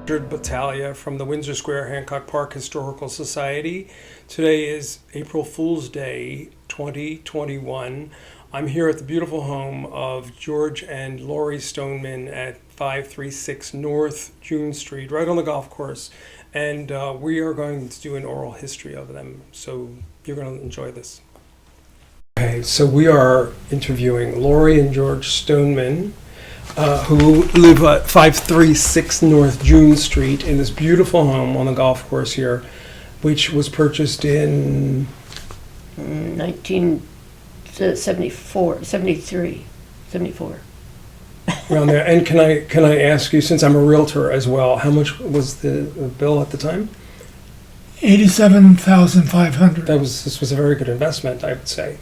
Battaglia from the Windsor Square Hancock Park Historical Society. Today is April Fool's Day 2021. I'm here at the beautiful home of George and Laurie Stoneman at 536 North June Street, right on the golf course. And we are going to do an oral history of them, so you're going to enjoy this. Okay, so we are interviewing Laurie and George Stoneman, who live at 536 North June Street in this beautiful home on the golf course here, which was purchased in 1974, 73, 74. Around there. And can I ask you, since I'm a realtor as well, how much was the bill at the time? $87,500. This was a very good investment, I would say.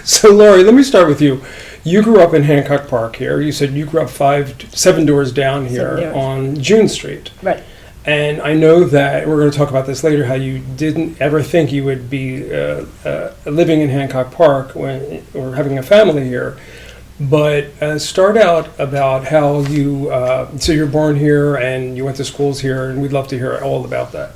So Laurie, let me start with you. You grew up in Hancock Park here. You said you grew up 7 doors down here on June Street. Right. And I know that, we're going to talk about this later, how you didn't ever think you would be living in Hancock Park or having a family here. But start out about how you, so you're born here and you went to schools here, and we'd love to hear all about that.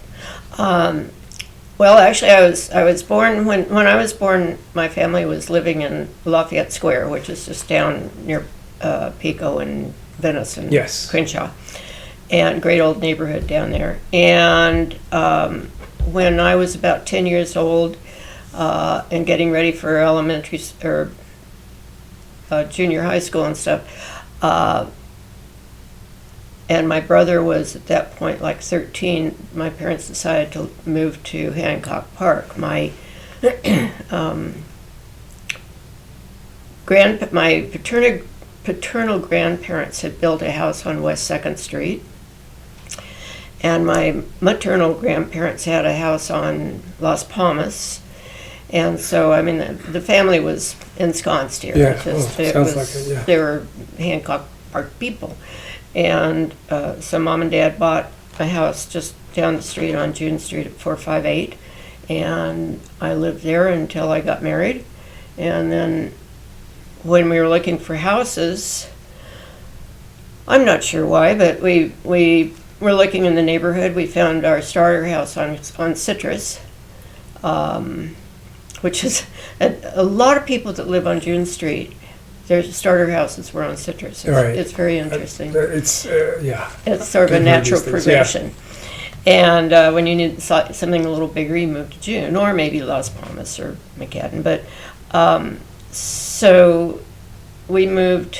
Well, actually, I was born, when I was born, my family was living in Lafayette Square, which is just down near Pico and Venice and Crenshaw, and great old neighborhood down there. And when I was about 10 years old and getting ready for elementary or junior high school and stuff, and my brother was at that point like 13, my parents decided to move to Hancock Park. My my paternal grandparents had built a house on West 2nd Street, and my maternal grandparents had a house on Las Palmas. And so, I mean, the family was ensconced here. Yeah, sounds like it, yeah. They were Hancock Park people. And so Mom and Dad bought a house just down the street on June Street at 458. And I lived there until I got married. And then when we were looking for houses, I'm not sure why, but we were looking in the neighborhood. We found our starter house on Citrus. Which is a lot of people that live on June Street, their starter houses were on Citrus. It's very interesting. It's sort of a natural progression. Yeah. And when you need something a little bigger, you move to June, or maybe Las Palmas or McAdden. But so we moved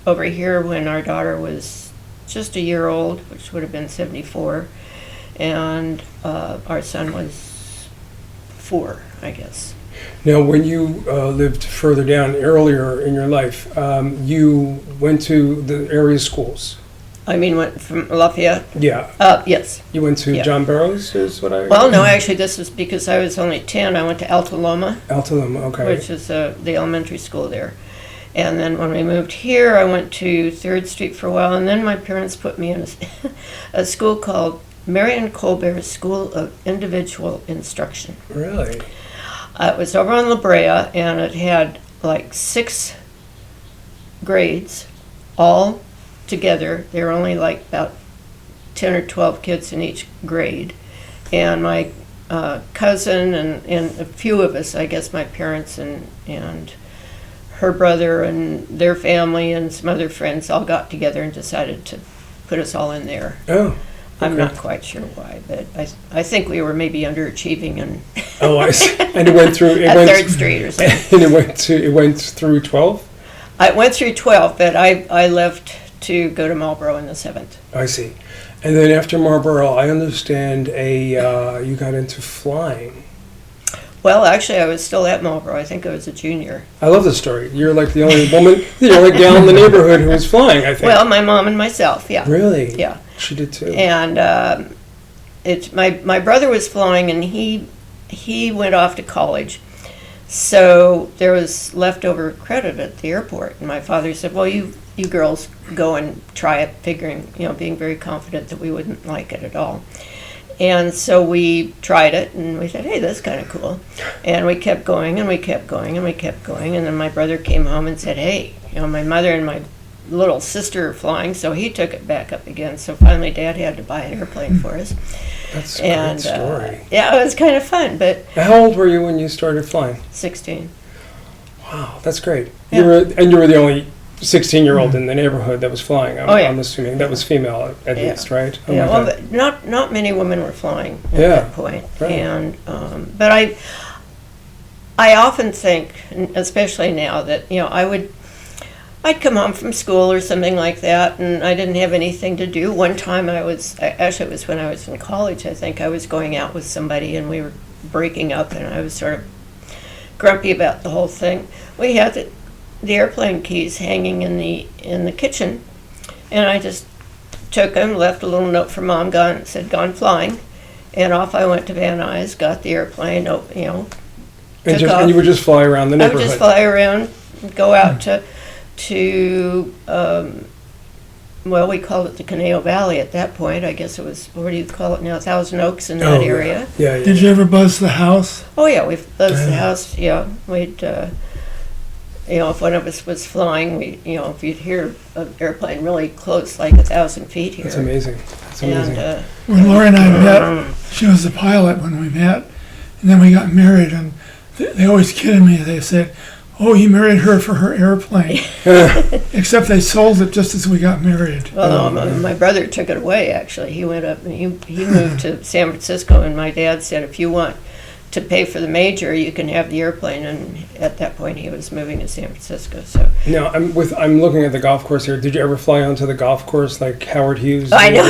over here when our daughter was just a year old, which would have been 74. And our son was 4, I guess. Now, when you lived further down earlier in your life, you went to the area schools. I mean, went from Lafayette? Yeah. Yes. You went to John Barrows, is what I... Well, no, actually, this was because I was only 10. I went to Alta Loma. Alta Loma, okay. Which is the elementary school there. And then when we moved here, I went to 3rd Street for a while, and then my parents put me in a school called Marion Colbert School of Individual Instruction. Really? It was over on La Brea, and it had like 6 grades all together. There were only like about 10 or 12 kids in each grade. And my cousin and a few of us, I guess my parents and her brother and their family and some other friends all got together and decided to put us all in there. Oh. I'm not quite sure why, but I think we were maybe underachieving and oh, I see. And it went through at 3rd Street or something. And it went through 12? I went through 12, but I left to go to Marlboro in the 7th. I see. And then after Marlboro, I understand you got into flying. Well, actually, I was still at Marlboro. I think I was a junior. I love this story. You're like the only woman, the only gal in the neighborhood who was flying, I think. Well, my mom and myself, yeah. Really? Yeah. She did too. And my brother was flying, and he went off to college. So there was leftover credit at the airport. And my father said, well, you girls go and try it, figuring, being very confident that we wouldn't like it at all. And so we tried it, and we said, hey, that's kind of cool. And we kept going, and we kept going, and we kept going. And then my brother came home and said, hey, my mother and my little sister flying, so he took it back up again. So finally, Dad had to buy an airplane for us. That's a And great story. yeah, it was kind of fun. But How old were you when you started flying? 16. Wow, that's great. Yeah. You were the only 16-year-old in the neighborhood that was flying. Oh, yeah. I'm assuming that was female at Yeah. least, right? Oh, Yeah, my well, God. but not many women were flying at Yeah, that point. right. And but I often think, and especially now, that I'd come home from school or something like that, and I didn't have anything to do. One time actually it was when I was in college, I think. I was going out with somebody and we were breaking up, and I was sort of grumpy about the whole thing. We had the airplane keys hanging in the kitchen, and I just took them, left a little note for Mom, said gone flying, and off I went to Van Nuys, got the airplane, And took off. you would just fly around the I would neighborhood. just fly around, go out to well, we called it the Conejo Valley at that point. I guess it was, what do you call it now, Thousand Oaks in that area. Yeah. Did you ever buzz the house? Oh yeah, we've buzzed the house. Yeah, we'd if one of us was flying, if you'd hear an airplane really close, like 1,000 feet here. That's amazing. That's amazing. And When Laurie and I met, she was a pilot when we met, and then we got married, and they always kidded me. They said, "Oh, you married her for her airplane," except they sold it just as we got married. well, my brother took it away. Actually, he went up and he moved to San Francisco, and my dad said, "If you want to pay for the major, you can have the airplane." And at that point, he was moving to San Francisco. So Now I'm looking at the golf course here. Did you ever fly onto the golf course like Howard Hughes I know.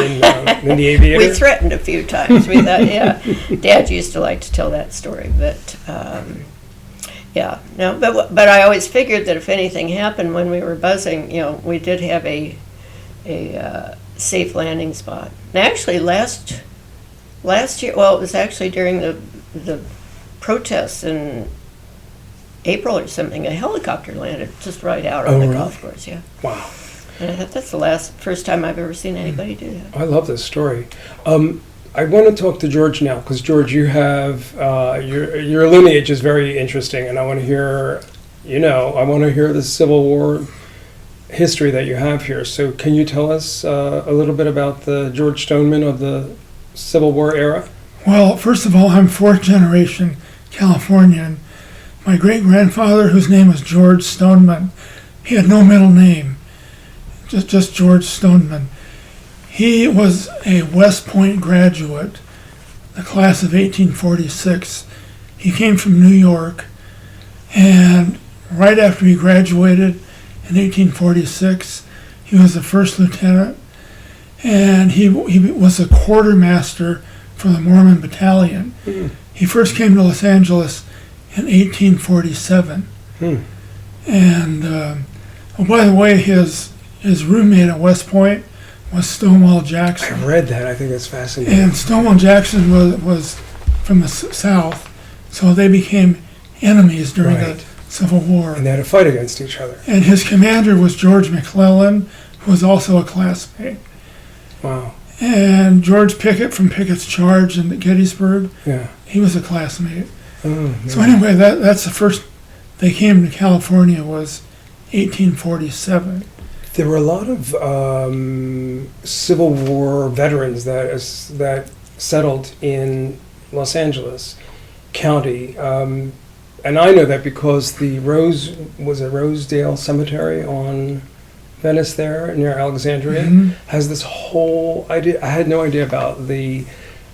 in the Aviator? we threatened a few times. We thought, yeah, Dad used to like to tell that story, but. Yeah, no, but I always figured that if anything happened when we were buzzing, we did have a safe landing spot. And actually, last year, well, it was actually during the protests in April or something. A helicopter landed just right out on the really? golf course. Yeah, Wow. and I thought that's the first time I've ever seen anybody do that. I love this story. I want to talk to George now because George, you have your lineage is very interesting, and I want to hear, I want to hear the Civil War history that you have here. So, can you tell us a little bit about the George Stoneman of the Civil War era? Well, first of all, I'm fourth generation Californian. My great-grandfather, whose name was George Stoneman, he had no middle name, just George Stoneman. He was a West Point graduate, the class of 1846. He came from New York, and right after he graduated in 1846, he was a first lieutenant, and he was a quartermaster for the Mormon Battalion. He first came to Los Angeles in 1847. And, by the way, his roommate at West Point was Stonewall Jackson. I've read that. I think that's fascinating. And Stonewall Jackson was from the South, so they became enemies during Right. the Civil War. And they had to fight against each other. And his commander was George McClellan, who was also a classmate. Wow. And George Pickett from Pickett's Charge in Gettysburg, Yeah. he was a classmate. Oh, So anyway, that's the first they came to California was 1847. There were a lot of Civil War veterans that settled in Los Angeles County, and I know that because the Rosedale Cemetery on Venice there near Alexandria has this whole idea. I had no idea about the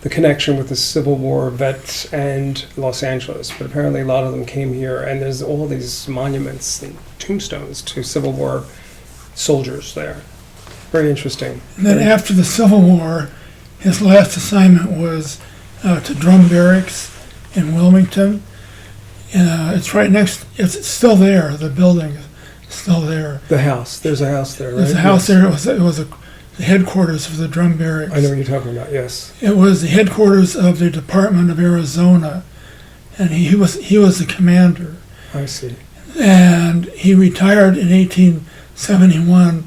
connection with the Civil War vets and Los Angeles, but apparently a lot of them came here, and there's all these monuments and tombstones to Civil War soldiers there. Very interesting. And then after the Civil War, his last assignment was to drum barracks in Wilmington. It's right next, it's still there, the building is still there. The house, there's a house there, right? There's a house Yes. there, it was the headquarters of the drum barracks. I know what you're talking about, yes. It was the headquarters of the Department of Arizona, and he was the commander. I see. And he retired in 1871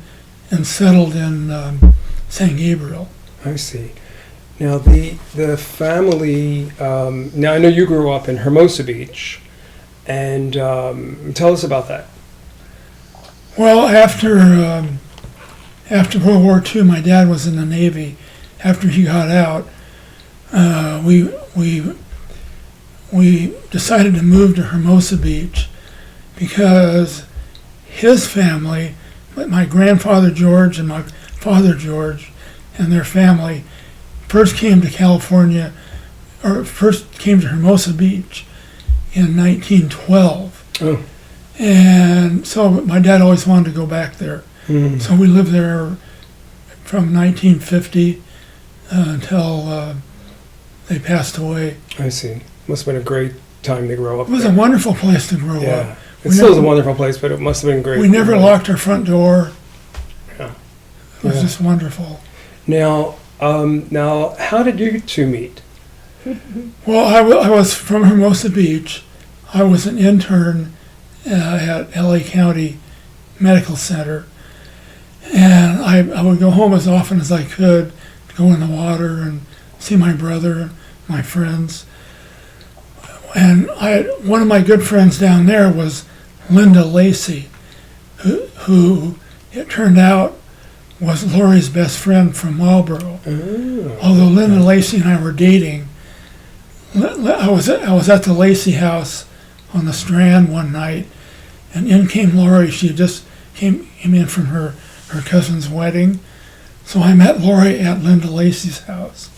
and settled in San Gabriel. I see. Now the family. Now I know you grew up in Hermosa Beach, and tell us about that. Well, after after World War II, my dad was in the Navy. After he got out, we decided to move to Hermosa Beach because his family, my grandfather George and my father George and their family, first came to California, or first came to Hermosa Beach in 1912. Oh. And so my dad always wanted to go back there. Mm. So we lived there from 1950 until they passed away. I see. Must have been a great time to grow up. It was there. a wonderful place to grow Yeah. up. It still is a wonderful place, but it must have been great. We never locked our front door. Yeah. It was Yeah. just wonderful. Now, how did you two meet? Well, I was from Hermosa Beach. I was an intern at LA County Medical Center. And I would go home as often as I could, go in the water and see my brother and my friends. And one of my good friends down there was Linda Lacey, who it turned out was Laurie's best friend from Marlboro. Oh. Although Linda Lacey and I were dating, I was at the Lacey house on the Strand one night, and in came Laurie. She had just came in from her cousin's wedding. So I met Laurie at Linda Lacey's house.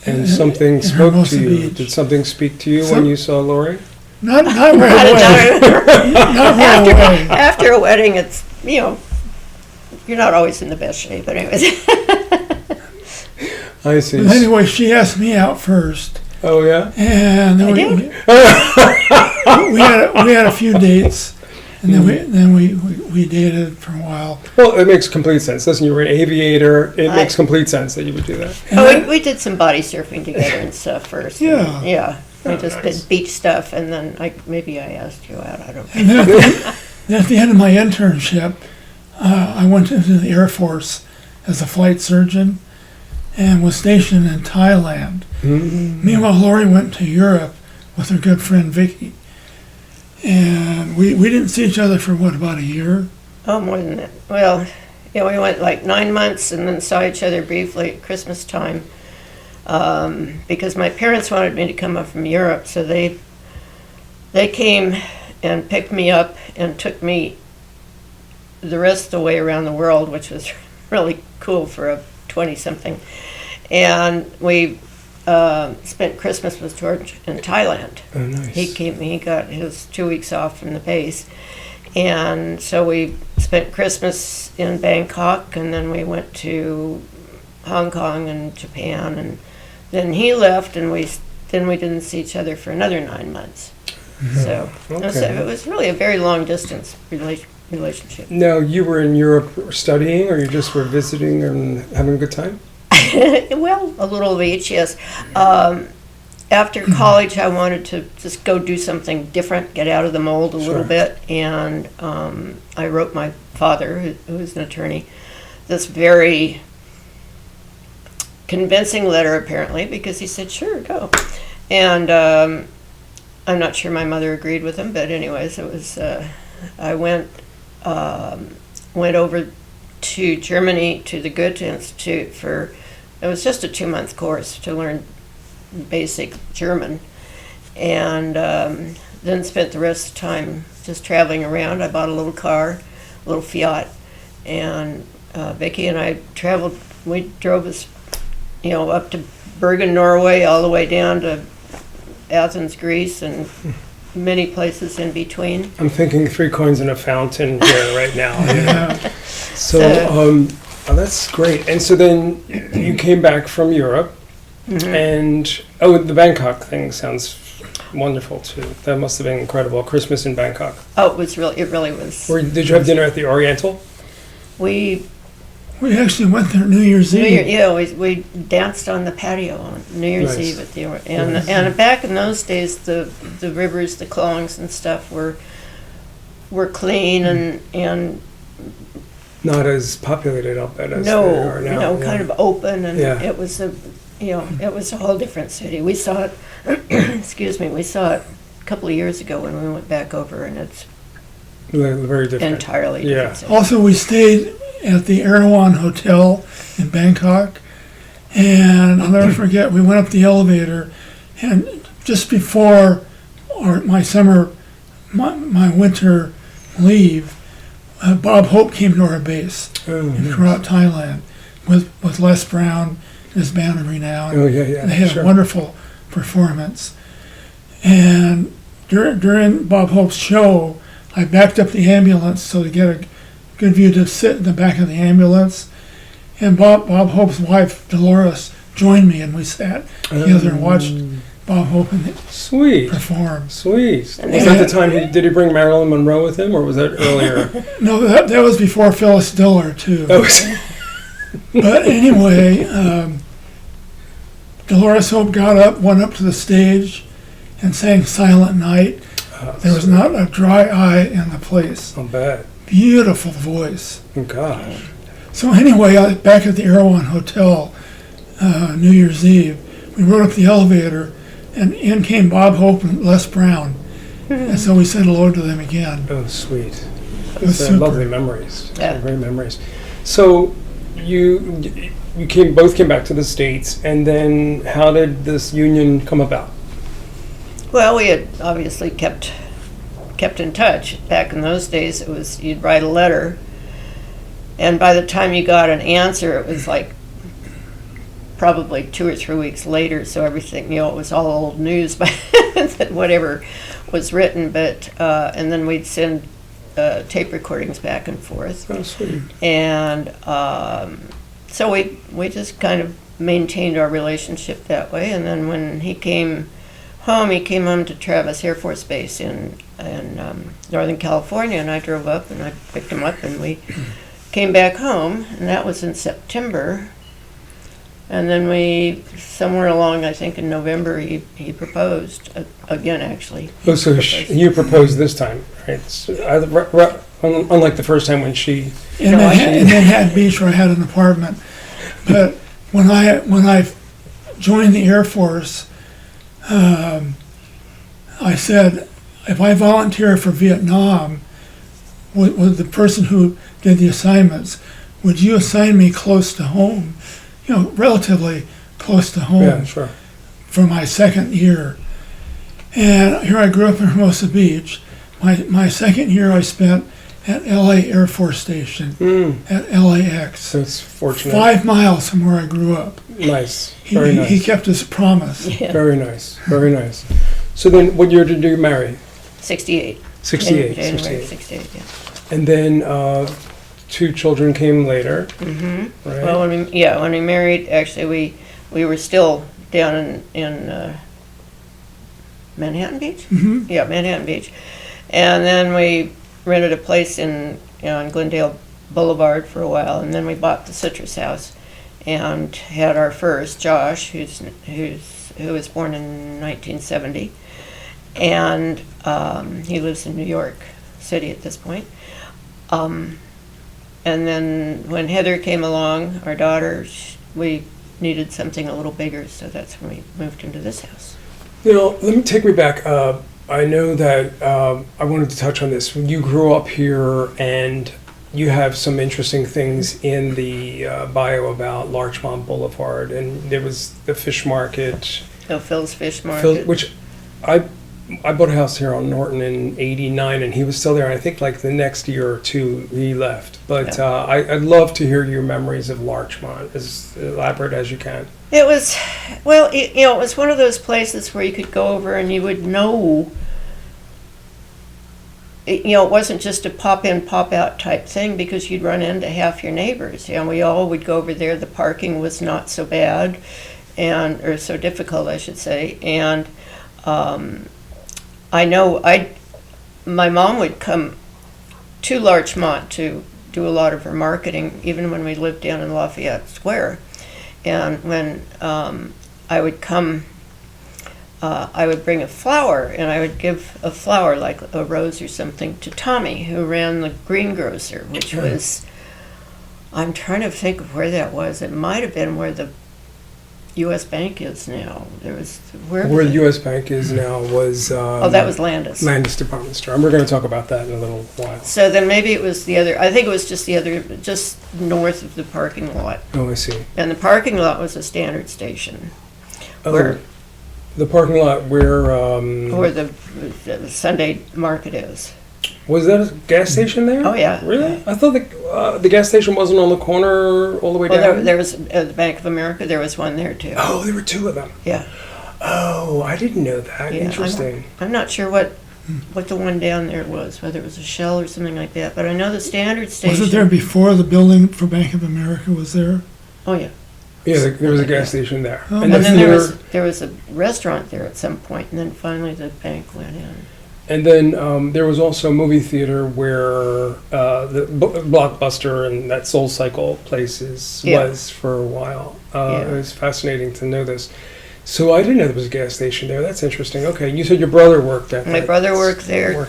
And something in spoke Hermosa to you. Beach. Did something speak to you when you saw Laurie? Not right away. Not right away. After a wedding, it's, you're not always in the best shape. But anyways, I see. But anyway, she asked me out first. Oh, yeah? And then we had a few dates. And then we dated for a while. Well, it makes complete sense. Listen, you were an aviator. It makes complete sense that you would do that. oh, we did some body surfing together and stuff first. Yeah. And, yeah. We Oh, just nice. did beach stuff, and then maybe I asked you out. I don't know. And then at the end of my internship, I went into the Air Force as a flight surgeon and was stationed in Thailand. Mm. Meanwhile, Laurie went to Europe with her good friend Vicky. And we didn't see each other for, about a year? Oh, more than that. Well, we went like 9 months and then saw each other briefly at Christmas time because my parents wanted me to come up from Europe, so they came and picked me up and took me the rest of the way around the world, which was really cool for a 20-something. And we spent Christmas with George in Thailand. Oh, nice. He got his 2 weeks off from the base. And so we spent Christmas in Bangkok, and then we went to Hong Kong and Japan, and then he left, and we didn't see each other for another 9 months. So Okay. it was really a very long distance relationship. Now, you were in Europe studying, or you just were visiting and having a good time? Well, a little of each, yes. After college, I wanted to just go do something different, get out of the mold a little bit, and I wrote my father, who was an attorney, this very convincing letter, apparently, because he said, sure, go. And I'm not sure my mother agreed with him, but anyways, it was, I went over to Germany to the Goethe Institute it was just a 2-month course to learn basic German, and then spent the rest of the time just traveling around. I bought a little car, a little Fiat, and Vicki and I traveled. We drove us, up to Bergen, Norway, all the way down to Athens, Greece, and many places in between. I'm thinking 3 coins in a fountain here right now. Yeah. So, that's great. And so then you came back from Europe, and the Bangkok thing sounds wonderful too. That must have been incredible. Christmas in Bangkok. Oh, it really was. Did you have dinner at the Oriental? We We actually went there New Year's Eve. we danced on the patio on New Year's Nice. Eve at the and back in those days the rivers, the klongs and stuff were clean and Not as populated, I'll bet, as they are now. Yeah. kind of open, and Yeah. it was it was a whole different city. We saw it excuse me, we saw it a couple of years ago when we went back over, and it's Very different. entirely Yeah. different city. Also, we stayed at the Erewhon Hotel in Bangkok. And I'll never forget, we went up the elevator, and just before my winter leave, Bob Hope came to our base in Korat, Thailand, with Les Brown and his band of renown. Oh, yeah. They had a wonderful performance. And during Bob Hope's show, I backed up the ambulance so to get a good view to sit in the back of the ambulance. And Bob Hope's wife, Dolores, joined me, and we sat together and watched Bob Hope perform. Sweet. Was that the time did he bring Marilyn Monroe with him, or was that earlier? No, that was before Phyllis Diller, too. But anyway, Dolores Hope got up, went up to the stage, and sang Silent Night. There was not a dry eye in the place. Not bad. Beautiful voice. Oh, gosh. So anyway, back at the Erewhon Hotel, New Year's Eve, we rode up the elevator, and in came Bob Hope and Les Brown. And so we said hello to them again. Oh, sweet. It was Those are lovely memories. Yeah. Great memories. So you both came back to the States, and then how did this union come about? Well, we had obviously kept in touch. Back in those days, it was you'd write a letter, and by the time you got an answer, it was like probably 2 or 3 weeks later. So everything, it was all old news, but whatever was written. But and then we'd send tape recordings back and forth. Oh, sweet. And so we just kind of maintained our relationship that way. And then when he came home to Travis Air Force Base in Northern California, and I drove up and I picked him up, and we came back home, and that was in September. And then we, somewhere along, I think in November, he proposed again, actually. Oh, so you proposed this time, right? So, unlike the first time when she... In Manhattan Beach, where I had an apartment. But when I joined the Air Force, I said, if I volunteer for Vietnam, with the person who did the assignments, would you assign me close to home? Relatively close to home. Yeah, sure. For my second year. And here I grew up in Hermosa Beach. My second year I spent at LA Air Force Station, at LAX. So it's fortunate. 5 miles from where I grew up. Nice. Very nice. He kept his promise. Yeah. Very nice. Very nice. So then what year did you marry? 68. 68. January 68, yeah. And then 2 children came later. Mm-hmm. Right? Well, when we married, actually, we were still down in Manhattan Beach? Mm-hmm. Yeah, Manhattan Beach. And then we rented a place on Glendale Boulevard for a while, and then we bought the Citrus House and had our first, Josh, who was born in 1970, and he lives in New York City at this point. And then when Heather came along, our daughter, we needed something a little bigger, so that's when we moved into this house. Let me take me back. I know that I wanted to touch on this. When you grew up here, and you have some interesting things in the bio about Larchmont Boulevard, and there was the fish market. Oh, Phil's Fish Market. Which I bought a house here on Norton in '89, and he was still there. I think like the next year or two he left. But Yeah. I'd love to hear your memories of Larchmont, as elaborate as you can. It was, well, it was one of those places where you could go over and you would know. It wasn't just a pop in, pop out type thing, because you'd run into half your neighbors. We all would go over there. The parking was not so bad, or so difficult, I should say. And I know my mom would come to Larchmont to do a lot of her marketing, even when we lived down in Lafayette Square. And when I would come, I would bring a flower, and I would give a flower, like a rose or something, to Tommy, who ran the greengrocer, which was, I'm trying to think of where that was. It might have been where the U.S. Bank is now. There was where Where the U.S. Bank is now was that was Landis. Landis Department Store, and we're going to talk about that in a little while. So then maybe it was the other. I think it was just the other, just north of the parking lot. Oh, I see. And the parking lot was a standard station. Oh, Where- the parking lot where Where the Sunday market is. was that a gas station there? Oh yeah. Really? I thought the gas station wasn't on the corner all the way Well, down. there was the Bank of America. There was one there too. Oh, there were two of them. Yeah. Oh, I didn't know that. Yeah, Interesting. I'm not sure what the one down there was, whether it was a Shell or something like that. But I know the standard station. Was it there before the building for Bank of America was there? Oh yeah. Yeah, there was a gas station there. Oh. And then there was a restaurant there at some point, and then finally the bank went in. And then there was also a movie theater where the Blockbuster and that Soul Cycle places Yeah. was for a while. Yeah. It was fascinating to know this. So I didn't know there was a gas station there. That's interesting. Okay, you said your brother worked at My that. brother worked there.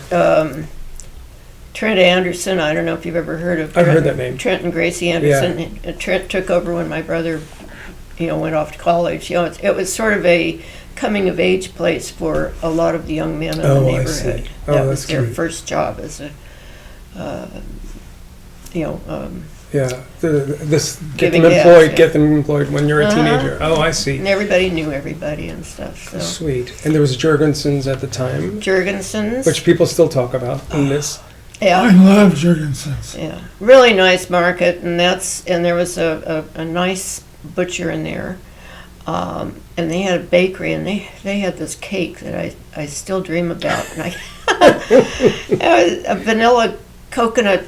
Trent Anderson, I don't know if you've ever heard of. I've heard that name. Trent and Gracie Anderson. Trent took over when my brother, went off to college. It was sort of a coming of age place for a lot of the young men in the Oh, I neighborhood. see. Oh, That that's was their cute. first job as a, Yeah, Giving gas, yeah. get them employed when you're a Uh-huh. teenager. Oh, I see. and everybody knew everybody and stuff. So Sweet. And there was Jurgensen's at the time, Jurgensen's. which people still talk about in this. Yeah. I love Jurgensen's. Yeah, really nice market, and there was a nice butcher in there, and they had a bakery, and they had this cake that I still dream about, and it was a vanilla coconut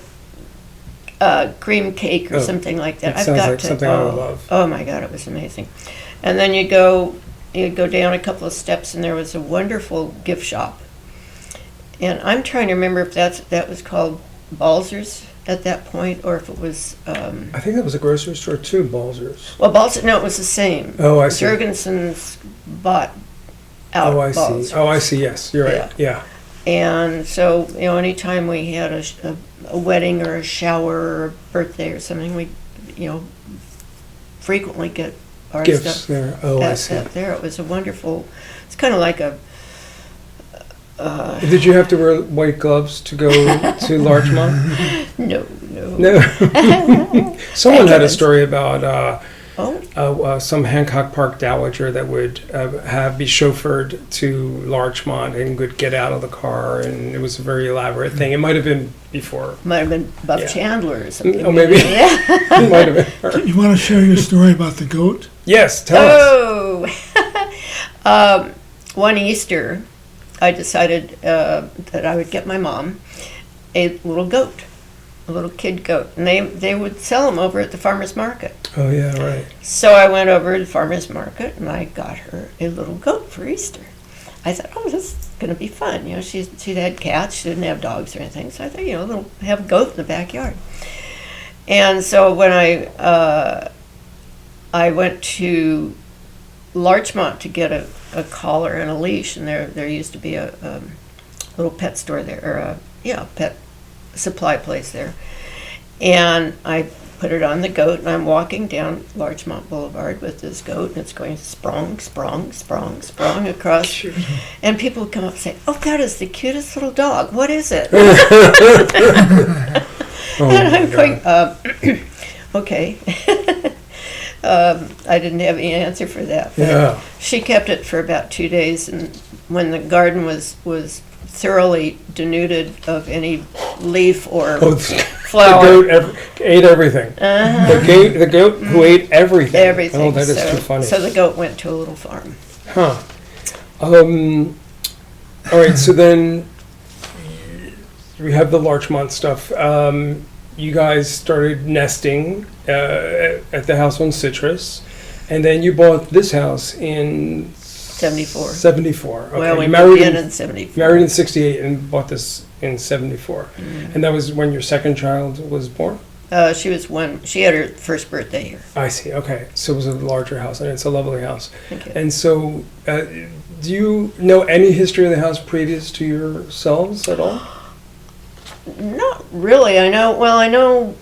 cream cake or Oh, something like that. that sounds like something I would love. Oh my God, it was amazing. And then you go down a couple of steps, and there was a wonderful gift shop. And I'm trying to remember if that was called Balzer's at that point, or if it was. I think that was a grocery store too, Balzer's. Well, Balzer. No, it was the same. Oh, I see. Jurgensen's bought out. Oh, I see. Balzer's. Oh, I see. Yes, you're right. Yeah. And so, anytime we had a wedding or a shower or a birthday or something, we, frequently get our Gifts stuff there. Oh, I see. at there. It was a wonderful. It's kind of like a. Did you have to wear white gloves to go to Larchmont? No. No. Someone had a story about Oh. some Hancock Park dowager that would be chauffeured to Larchmont and would get out of the car, and it was a very elaborate thing. It might have been before. Might have been Buff Yeah. Chandler or something. Oh, maybe. Yeah. It might have been her. You want to share your story about the goat? Yes, tell us. One Easter, I decided that I would get my mom a little goat, a little kid goat, and they would sell them over at the farmer's market. Oh, yeah, right. So I went over to the farmer's market and I got her a little goat for Easter. I thought, oh, this is going to be fun. She had cats, she didn't have dogs or anything, so I thought, have a goat in the backyard. And so when I went to Larchmont to get a collar and a leash, and there used to be a little pet store there, or a pet supply place there. And I put it on the goat, and I'm walking down Larchmont Boulevard with this goat, and it's going sprong, sprong, sprong, sprong across. And people would come up and say, "Oh, that is the cutest little dog. What is it?" Oh, And I'm my going, God. okay. I didn't have any answer for that. But Yeah. she kept it for about 2 days, and when the garden was thoroughly denuded of any leaf or Oh, flower. the goat ate everything. The goat who ate everything. Everything. Oh, that is so, too funny. So the goat went to a little farm. Huh. All right, so then we have the Larchmont stuff. You guys started nesting at the house on Citrus, and then you bought this house in 74. 74. Okay. Well, we You moved in 74. married in 68 and bought this in 74. Mm-hmm. And that was when your second child was born? She had her first birthday here. I see. Okay. So it was a larger house, and it's a lovely house. Thank you. And so, do you know any history of the house previous to yourselves at all? Not really. I know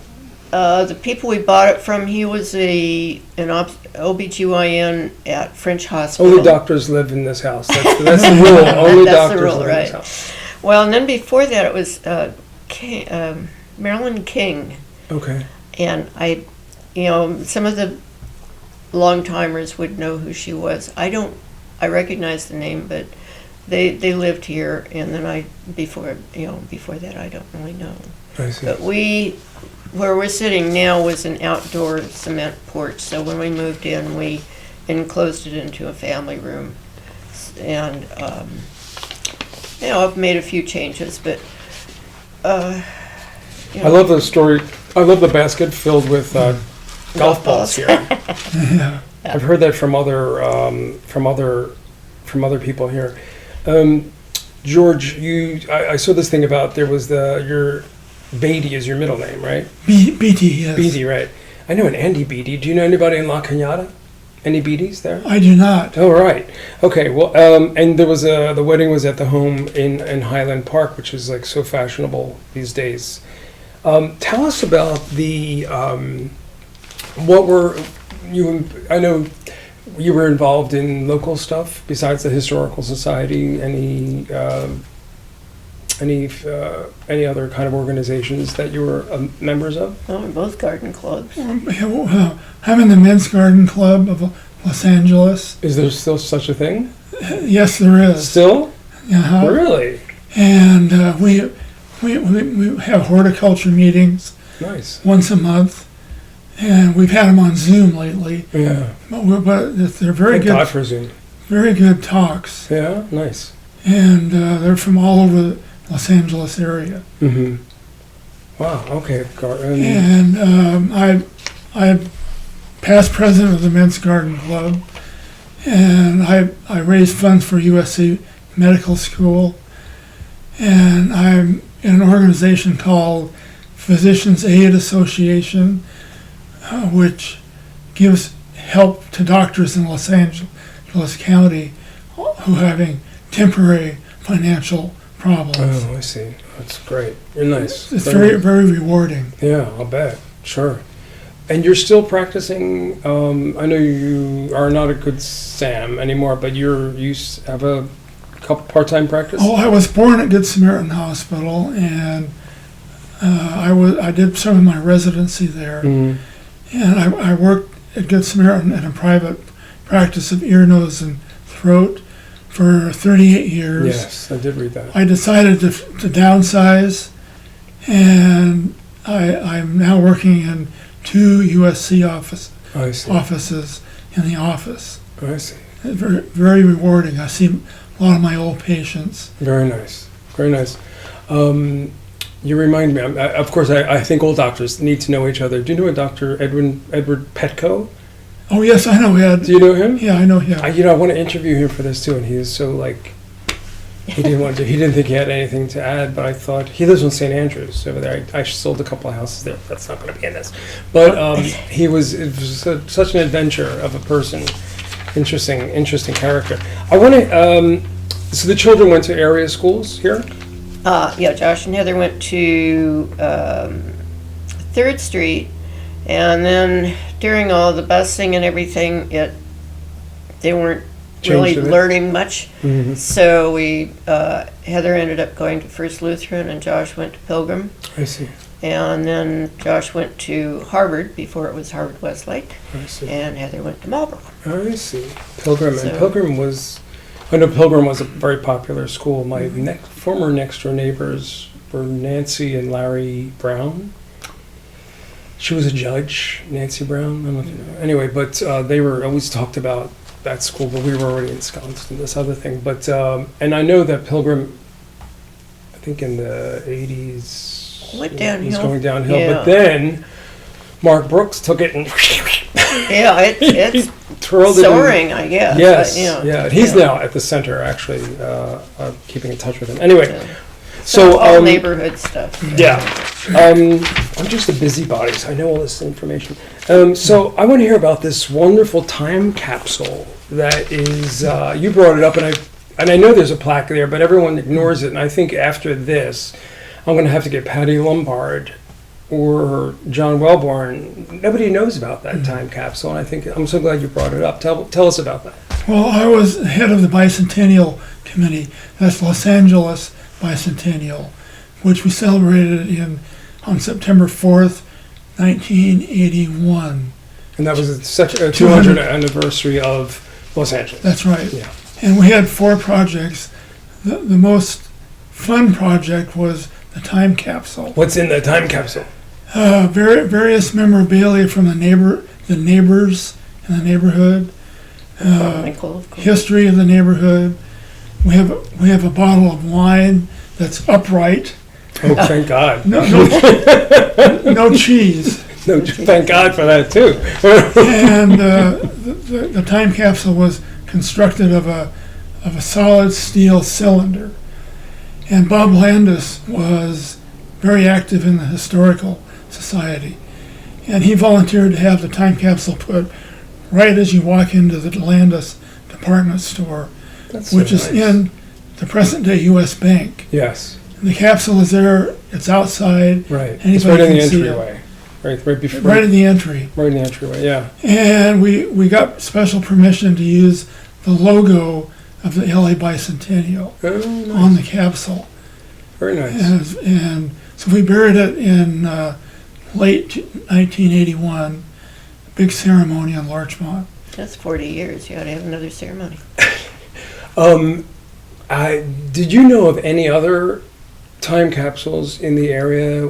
The people we bought it from, he was an OBGYN at French Hospital. Only doctors live in this house. That's the rule. Only That's the doctors rule, live in right. this house. Well, and then before that, it was Marilyn King. Okay. And some of the long timers would know who she was. I recognize the name, but they lived here, and then before that, I don't really know. I see. But where we're sitting now was an outdoor cement porch, so when we moved in, we enclosed it into a family room. And, I've made a few changes, but, I love the story. I love the basket filled with golf balls here. Yeah. I've heard that from other people here. George, I saw this thing about there was your Beatty is your middle name, right? Beatty, yes. Beatty, right. I know an Andy Beatty. Do you know anybody in La Cañada? Any Beatties there? I do not. Oh, right. Okay, well, and there was the wedding was at the home in Highland Park, which is like so fashionable these days. Tell us about I know you were involved in local stuff besides the Historical Society. Any other kind of organizations that you were members of? we're both garden clubs. I'm in the Men's Garden Club of Los Angeles. Is there still such a thing? Yes, there is. Still? Uh-huh. Really? And we have horticulture meetings Nice. once a month, and we've had them on Zoom lately. Yeah. But they're very Thank God good, for Zoom. very good talks, Yeah, nice. and they're from all over the Los Angeles area. Mm-hmm. Wow, okay. And I'm past president of the Men's Garden Club, and I raise funds for USC Medical School, and I'm in an organization called Physicians Aid Association, which gives help to doctors in Los Angeles County who are having temporary financial problems. Oh, I see. That's great. You're nice. It's very, very rewarding. Yeah, I'll bet. Sure. And you're still practicing. I know you are not a good Sam anymore, but you have a couple part-time practice. Oh, I was born at Good Samaritan Hospital, and I did some of my residency there, Mhm. and I worked at Good Samaritan in a private practice of ear, nose, and throat for 38 years. Yes, I did read that. I decided to downsize, and I'm now working in 2 USC I see. offices in the office. I see. It's very, very rewarding. I see a lot of my old patients. Very nice. Very nice. You remind me. Of course, I think all doctors need to know each other. Do you know a Dr. Edward Petco? Oh yes, I know Ed. Do you know him? Yeah, I know him. I want to interview him for this too, and he is so he didn't want to. He didn't think he had anything to add, but I thought he lives in St. Andrews over there. I sold a couple of houses there. That's not going to be in this, but it was such an adventure of a person. Interesting character. I want to. So the children went to area schools here. Yeah, Josh and Heather went to 3rd Street, and then during all the busing and everything, they weren't really Changed it. learning much. Mm-hmm. So Heather ended up going to First Lutheran, and Josh went to Pilgrim, I see. and then Josh went to Harvard before it was Harvard Westlake, I see. and Heather went to Marlboro. I see. Pilgrim. And So- Pilgrim was, I know Pilgrim was a very popular school. My former next door neighbors were Nancy and Larry Brown. She was a judge, Nancy Brown. I don't know if you know. Anyway, but they were always talked about that school, but we were already ensconced in this other thing. But, and I know that Pilgrim, I think in the 80s, Went was downhill. going downhill. Yeah. But then Mark Brooks took it and Yeah, it's twirled it. soaring, I guess. Yes, but, yeah. He's now at the center, actually. I'm keeping in touch with him. Anyway, Yeah. so all neighborhood stuff. yeah, I'm just a busybody, so I know all this information. So I want to hear about this wonderful time capsule that is. You brought it up, and I know there's a plaque there, but everyone ignores it. And I think after this, I'm going to have to get Patty Lombard or John Wellborn, nobody knows about that time capsule, and I think I'm so glad you brought it up. Tell us about that. Well, I was head of the Bicentennial Committee. That's Los Angeles Bicentennial, which we celebrated on September 4th, 1981. And that was such a 200th anniversary of Los Angeles. That's right. Yeah. And we had 4 projects. The most fun project was the time capsule. What's in the time capsule? Various memorabilia from the neighbors in the neighborhood. History of the neighborhood. We have a bottle of wine that's upright. Oh, thank God. No cheese. No, thank God for that too. And the time capsule was constructed of a solid steel cylinder. And Bob Landis was very active in the Historical Society. And he volunteered to have the time capsule put right as you walk into the Landis department store, which is in the present-day U.S. Bank. Yes. And the capsule is there. It's outside. Right. It's right in the entryway. Right before. Right in the entry. Right in the entryway, yeah. And we got special permission to use the logo of the LA Bicentennial on the capsule. Very nice. And so we buried it in late 1981, big ceremony on Larchmont. That's 40 years. You ought to have another ceremony. Did you know of any other time capsules in the area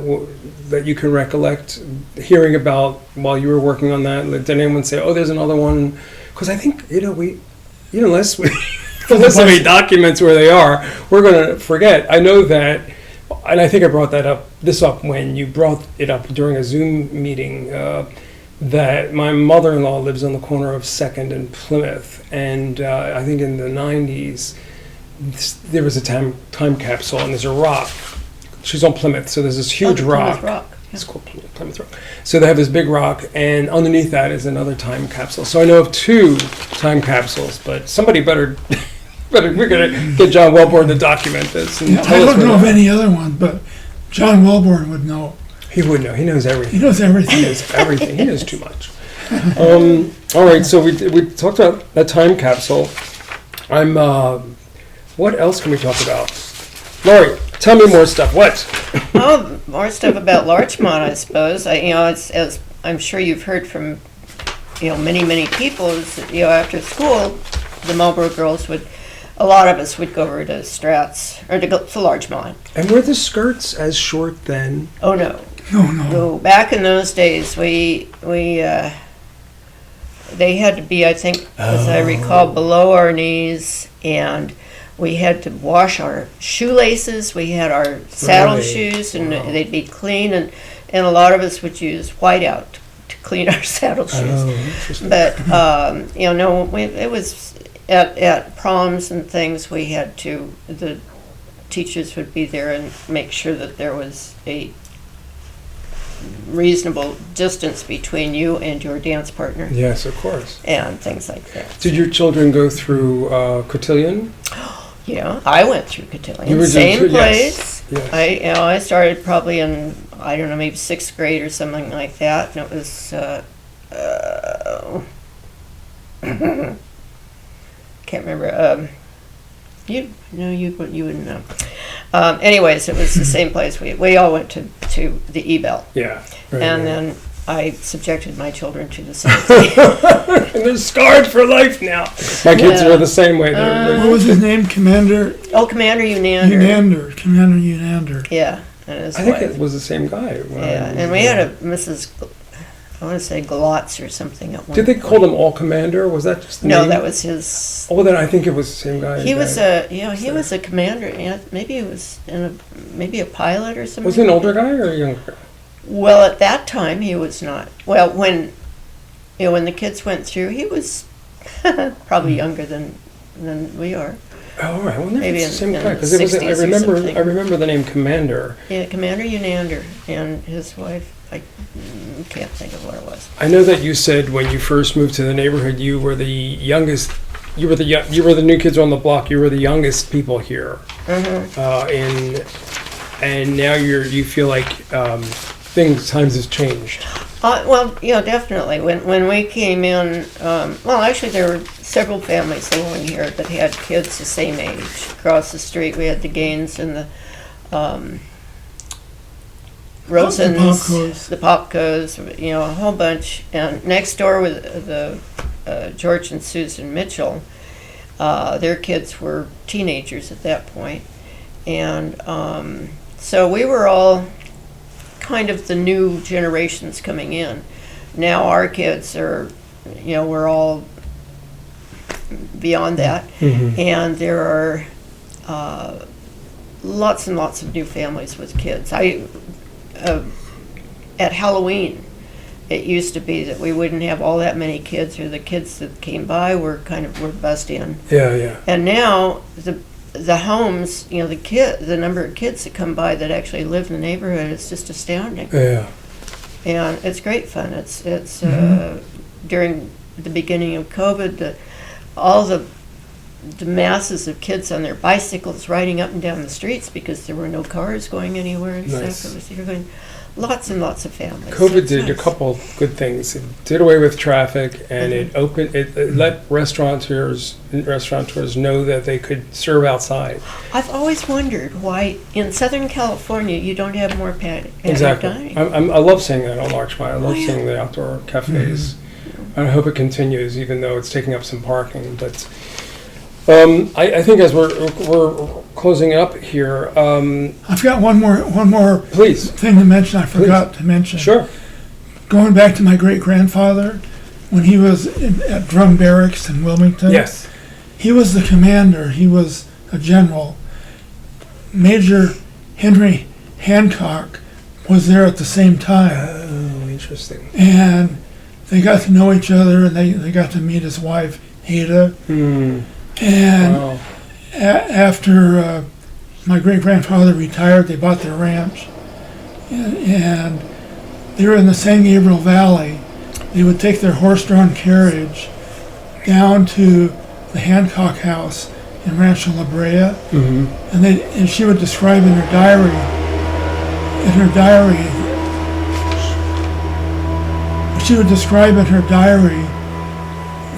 that you can recollect hearing about while you were working on that? Did anyone say, "Oh, there's another one"? Because I think unless we somebody documents where they are, we're going to forget. I know that, and I think I brought this up when you brought it up during a Zoom meeting. That my mother-in-law lives on the corner of 2nd and Plymouth, and I think in the 90s there was a time capsule, and there's a rock. She's on Plymouth, so there's this huge rock. Rock. It's called Plymouth Rock. So they have this big rock, and underneath that is another time capsule. So I know of 2 time capsules, but somebody better we're gonna get John Wellborn to document this. And tell I us don't know of any other one, but John Wellborn would know. He would know. He knows everything. He knows everything. He knows everything. He knows too much. All right, so we talked about that time capsule. What else can we talk about? Laurie, tell me more stuff. What? Oh, more stuff about Larchmont, I suppose. As I'm sure you've heard from, many people, is that, after school, the Marlboro girls a lot of us would go over to Stratz, or to Larchmont. And were the skirts as short then? Oh, no. No. No, back in those days, they had to be, I think, as I recall, below our knees, and we had to wash our shoelaces. We had our saddle shoes, and they'd be clean, and a lot of us would use whiteout to clean our saddle shoes. But it was at proms and things. We had the teachers would be there and make sure that there was a reasonable distance between you and your dance partner. Yes, of course. And things like that. Did your children go through cotillion? Yeah, I went through cotillion. You were Same place. Yes. I started probably in, I don't know, maybe 6th grade or something like that, and it was can't remember. You wouldn't know. Anyways, it was the same place. We all went to the E-Bell. Yeah. Right, and then I subjected my children to the same thing. And they're scarred for life now. My kids are the same way. What was his name? Commander Commander Unander. Commander Unander. Yeah. And his I think wife. it was the same guy. And we had a Mrs. I want to say Glotz or something at one Did they point. call him All Commander? Was that just the name? No, that was his. Oh, then I think it was the same guy. He was a commander. Yeah, maybe he was maybe a pilot or something. Was he an older guy or a younger? Well, at that time he was not. Well, when the kids went through, he was probably younger than we are. Oh, right. Well, Maybe it's the same in guy because the I 60s or something. remember the name Commander. Yeah, Commander Unander and his wife. I can't think of what it was. I know that you said when you first moved to the neighborhood, you were the youngest. You were the new kids on the block. You were the youngest people here. Mm-hmm. And now you feel like times have changed. Well, yeah, definitely. When we came in, well, actually, there were several families along here that had kids the same age. Across the street, we had the Gaines and the Rosens, the Popcos, you know, a whole bunch. And next door was the George and Susan Mitchell. Their kids were teenagers at that point. And so we were all kind of the new generations coming in. Now our kids are, you know, we're all beyond that. Mm-hmm. And there are lots and lots of new families with kids. At Halloween, it used to be that we wouldn't have all that many kids, or the kids that came by were bussed in. Yeah. And now the homes, you know, the number of kids that come by that actually live in the neighborhood is just astounding. Yeah. And it's great fun. It's during the beginning of COVID, all the masses of kids on their bicycles riding up and down the streets because there were no cars going anywhere and Nice. stuff. You're going lots and lots of families. COVID It's did a nice. couple good things. It did away with traffic, and it let restaurateurs know that they could serve outside. I've always wondered why in Southern California you don't have more patio Exactly. dining. I love seeing that on Larchmont. I love yeah. seeing the outdoor cafes. I hope it continues, even though it's taking up some parking. But I think as we're closing up here, I've got one more please. thing to mention. I forgot to mention. Sure. Going back to my great grandfather, when he was at Drum Barracks in Wilmington. Yes. He was the commander. He was a general. Major Henry Hancock was there at the same time, Oh, interesting. and they got to know each other, and they got to meet his wife Ada. Hmm. And Wow. after my great grandfather retired, they bought their ranch, and they were in the San Gabriel Valley. They would take their horse-drawn carriage down to the Hancock house in Rancho La Brea, Mm-hmm. and she would describe in her diary,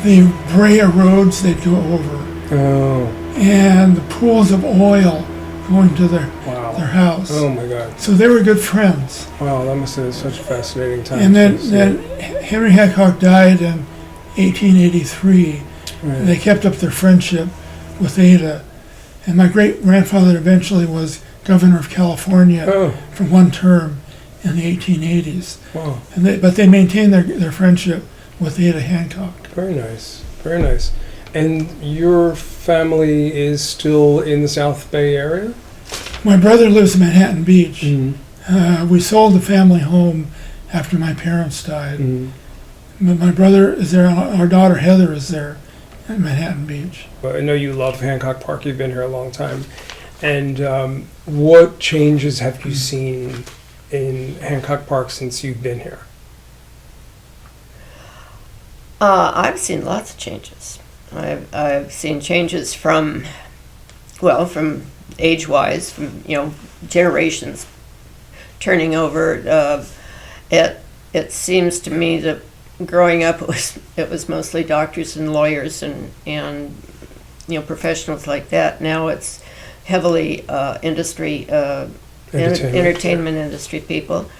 the Brea roads they'd go over, Oh, and the pools of oil going to their wow. house. Oh my God. So they were good friends. Wow, that must have been such a fascinating time. And to see. then Henry Hancock died in 1883. Right. They kept up their friendship with Ada. And my great grandfather eventually was governor of California Oh, for one term in the 1880s. wow. But they maintained their friendship with Ada Hancock. Very nice. Very nice. And your family is still in the South Bay area? My brother lives in Manhattan Beach. Mm-hmm. We sold the family home after my parents died. Mm-hmm. But my brother is there, and our daughter Heather is there at Manhattan Beach. Well, I know you love Hancock Park. You've been here a long time. And what changes have you seen in Hancock Park since you've been here? I've seen lots of changes. I've seen changes from age-wise, from generations turning over. It seems to me that growing up it was mostly doctors and lawyers and professionals like that. Now it's heavily industry, entertainment industry people.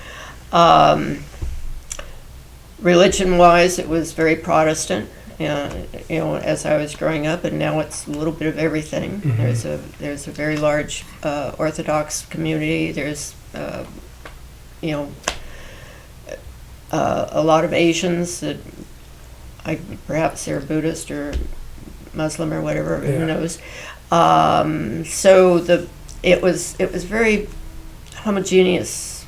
Religion-wise, it was very Protestant, as I was growing up, and now it's a little bit of everything. Mm-hmm. There's a very large Orthodox community. There's a lot of Asians that perhaps they're Buddhist or Muslim or whatever. Yeah. Who knows? So it was very homogeneous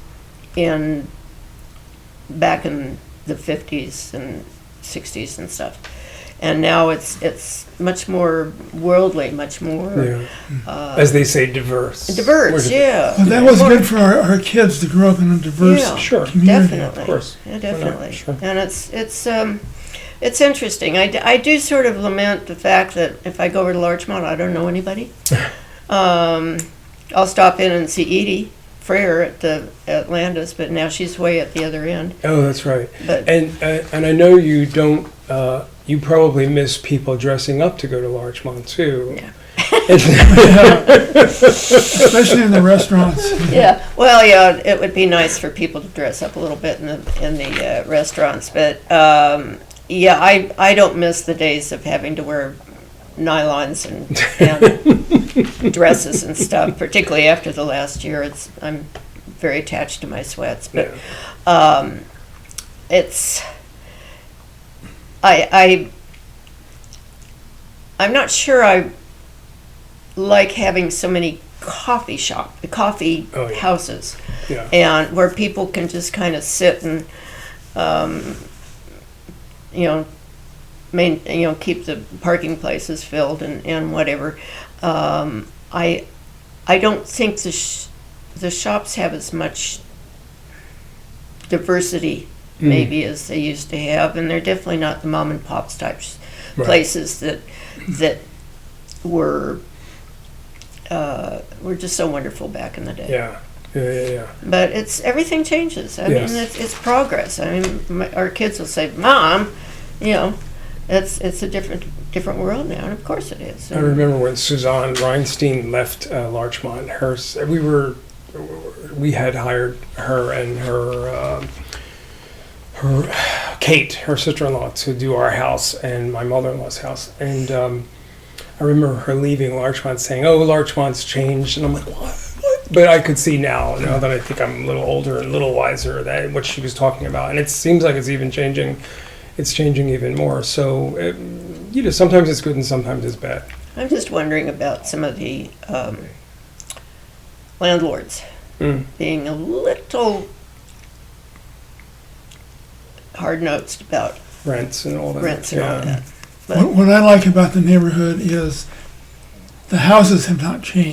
back in the 50s and 60s and stuff, and now it's much more worldly, much more as they say, diverse. Yeah. Well, that was good for our kids to grow up in a diverse community. Definitely. Of course. Yeah, definitely. Sure. And it's interesting. I do sort of lament the fact that if I go over to Larchmont, I don't know anybody. I'll stop in and see Edie Frere at the Atlantis, but now she's way at the other end. Oh, that's right. But And I know you don't. You probably miss people dressing up to go to Larchmont too. Yeah. Especially in the restaurants. yeah, well, yeah, it would be nice for people to dress up a little bit in the restaurants, but yeah, I don't miss the days of having to wear nylons and dresses and stuff, particularly after the last year. I'm very attached to my sweats, but it's I'm not sure I like having so many coffee houses, Yeah. and where people can just kind of sit and keep the parking places filled and whatever. I don't think the shops have as much diversity maybe as they used to have, and they're definitely not the mom and pops types places that were just so wonderful back in the day. Yeah. But everything changes. I mean, it's progress. I mean, our kids will say, "Mom, it's a different world now," and of course it is. I remember when Suzanne Reinstein left Larchmont. We had hired her and her Kate, her sister-in-law, to do our house and my mother-in-law's house. And I remember her leaving Larchmont saying, "Oh, Larchmont's changed," and I'm like, "What?" But I could see now that I think I'm a little older and a little wiser, that what she was talking about, and it seems like it's even changing. It's changing even more. So, sometimes it's good and sometimes it's bad. I'm just wondering about some of the landlords being a little hard-nosed about Rents and all that. all that. But What I like about the neighborhood is the houses have not changed.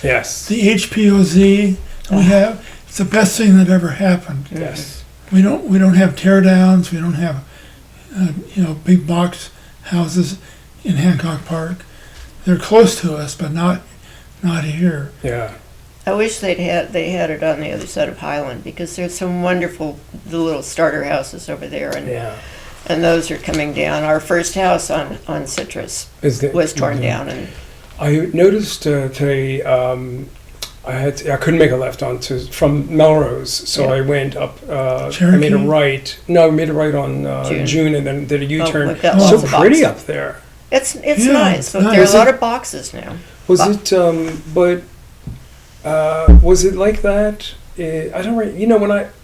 Yes. The HPOZ we have, it's the best thing that ever happened. Yes. We don't have tear downs. We don't have big box houses in Hancock Park. They're close to us, but not here. Yeah. I wish they had it on the other side of Highland, because there's some wonderful the little starter houses over there, and those are coming down. Our first house on Citrus was torn down, and I noticed today. I couldn't make a left from Melrose, so I went up. I made a right. No, I made a right on June, and then did a U-turn. We've got So lots of pretty boxes. up there. It's Yeah, nice, but nice. there are a lot of boxes now. Was it? Was it like that? I don't.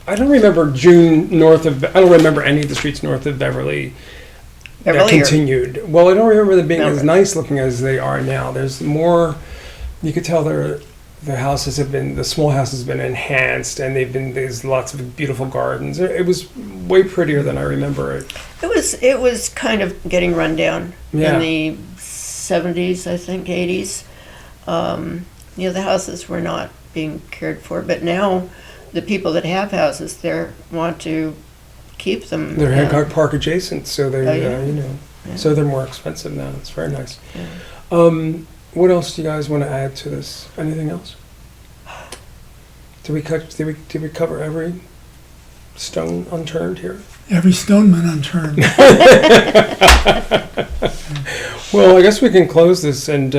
I don't remember June north of. I don't remember any of the streets north of Beverly. That Beverly or continued. Well, I don't remember them being as Melrose. nice looking as they are now. There's more. You could tell the houses have been, the small houses have been enhanced, and there's lots of beautiful gardens. It was way prettier than I remember it. It was kind of getting run down Yeah. in the 70s, I think, 80s. The houses were not being cared for, but now the people that have houses there want to keep them. They're Hancock Park adjacent, so they're Yeah. so they're more expensive now. It's very nice. Yeah. What else do you guys want to add to this? Anything else? Did we cover every stone unturned here? Every Stoneman unturned. Well, I guess we can close this and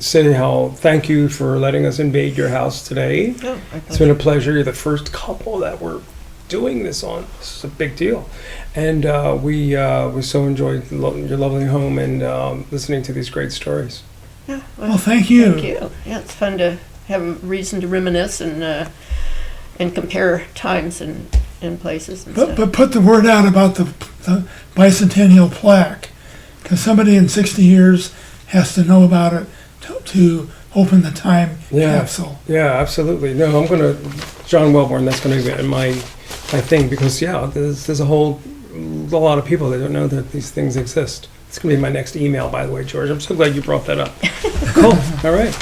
say thank you for letting us invade your house today. Oh, It's been a pleasure. You're the first couple that we're doing this on. This is a big deal. And we so enjoyed your lovely home and listening to these great stories. Yeah, Well, thank you. Thank you. Yeah, it's fun to have a reason to reminisce and compare times and places and stuff. But put the word out about the bicentennial plaque, because somebody in 60 years has to know about it to open the time capsule. Yeah, absolutely. No, I'm going to, John Wellborn, that's going to be my thing, because, there's a lot of people that don't know that these things exist. It's going to be my next email, by the way, George. I'm so glad you brought that up. Cool. All right.